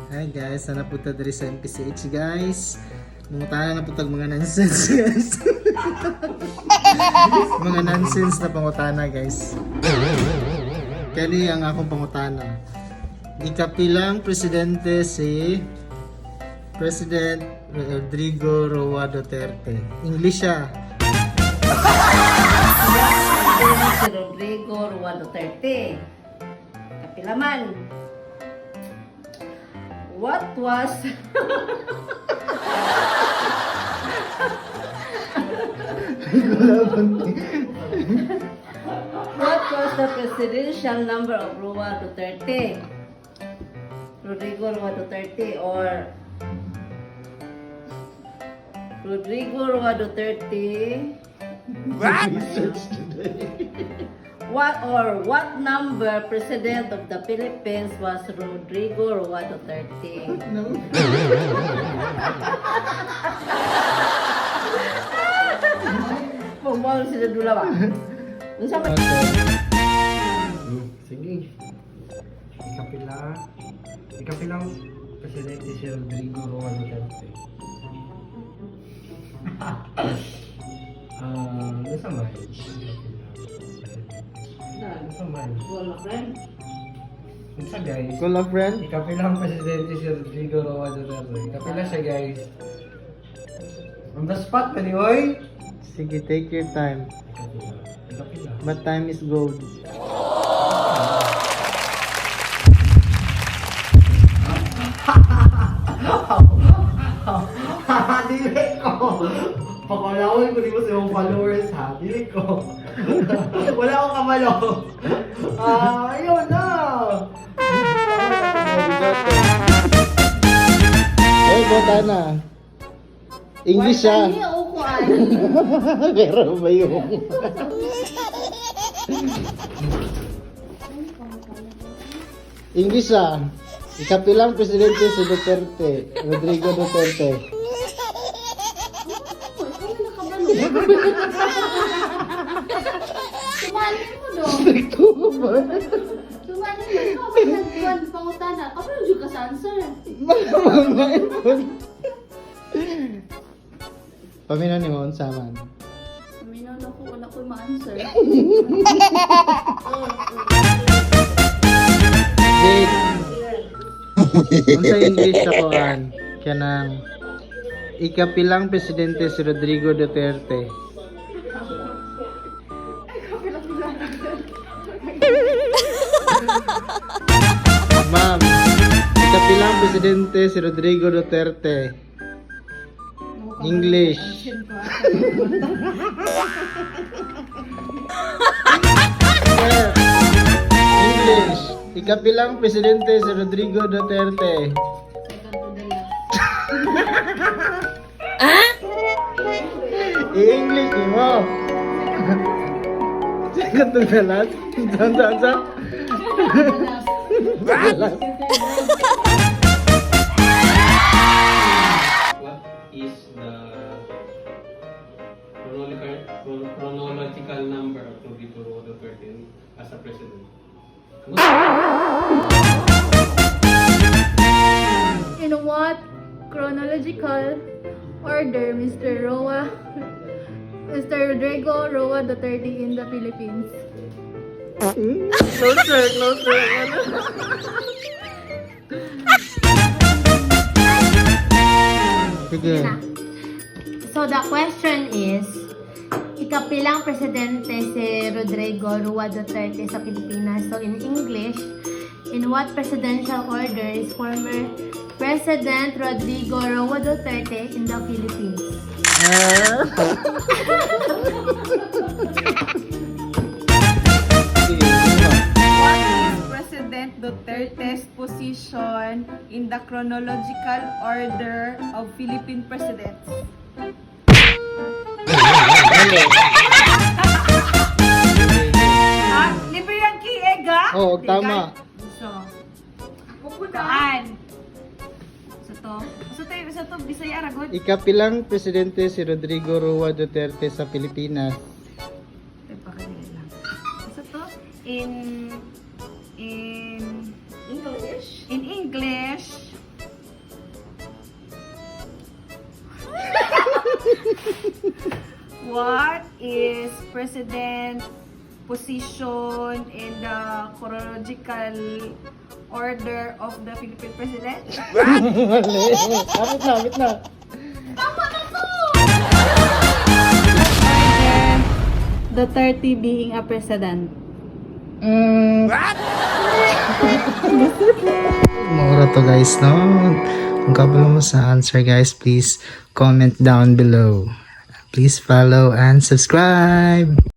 Hi guys, sana po ta diri sa MPCH guys. Mungutana na po tag mga nonsense guys. Mga nonsense na pangutana guys. Kani ang akong pangutana. Ikapilang presidente si President Rodrigo Roa Duterte. English siya. Si Rodrigo Roa Duterte. Kapilaman. What was What was the presidential number of Roa Duterte? Rodrigo Roa Duterte or Rodrigo Roa Duterte? What number president of the Philippines was Rodrigo Roa Duterte? No. Pumbaw sila dula ba? Unsa man? Sige. Ikapilang presidente si Rodrigo Roa Duterte. Nasa man? Nasa man? Wala friend. Nasa guys? Cool friend. Ikapilang presidente si Rodrigo Roa Duterte. Ikapila siya guys. On the spot pa ni Oy. Sige, take your time. Ikapila. But time is gold. Dili ko. Pakalawin ko di mo sa iyong followers ha. Dili ko. Wala akong kamalo. Ayun na. Hey, botana. English siya. Wala niya o kuan. Pero ba yung... English siya. Ikapilang presidente si Duterte. Rodrigo Duterte. Sumali mo dong. Stricto ba? Sumali mo. Ikaw ba nagkuhan pangutana? Kapag yung ka sa answer. Mga ipon. Paminan ni mo, unsaman. Minun ako, wala ko ma-answer. Jake. Unsa English sa kuan? Kanang ikapilang presidente si Rodrigo Duterte. Ma'am, ikapilang presidente si Rodrigo Duterte. English. Sir, English. Ikapilang presidente si Rodrigo Duterte. I-English ni mo. Second to the last. Saan? What is the chronological number of Rodrigo Roa Duterte as a president? In what chronological order Mr. Rodrigo Roa Duterte in the Philippines? Closer. Sige. So the question is, ikapilang presidente si Rodrigo Roa Duterte sa Pilipinas? So in English, in what presidential order is former President Rodrigo Roa Duterte in the Philippines? What is President Duterte's position in the chronological order of Philippine presidents? Libre yung kiega? Oo, tama. So, pupuntaan. Sa to, Bisaya Aragon. Ikapilang presidente si Rodrigo Roa Duterte sa Pilipinas. Sa to, in English? In English, What is president position in the chronological order of the Philippine president? Mali. Kapit na. Duterte being a president. Maura to guys, no? Kung kabalo mo sa answer guys, please comment down below. Please follow and subscribe.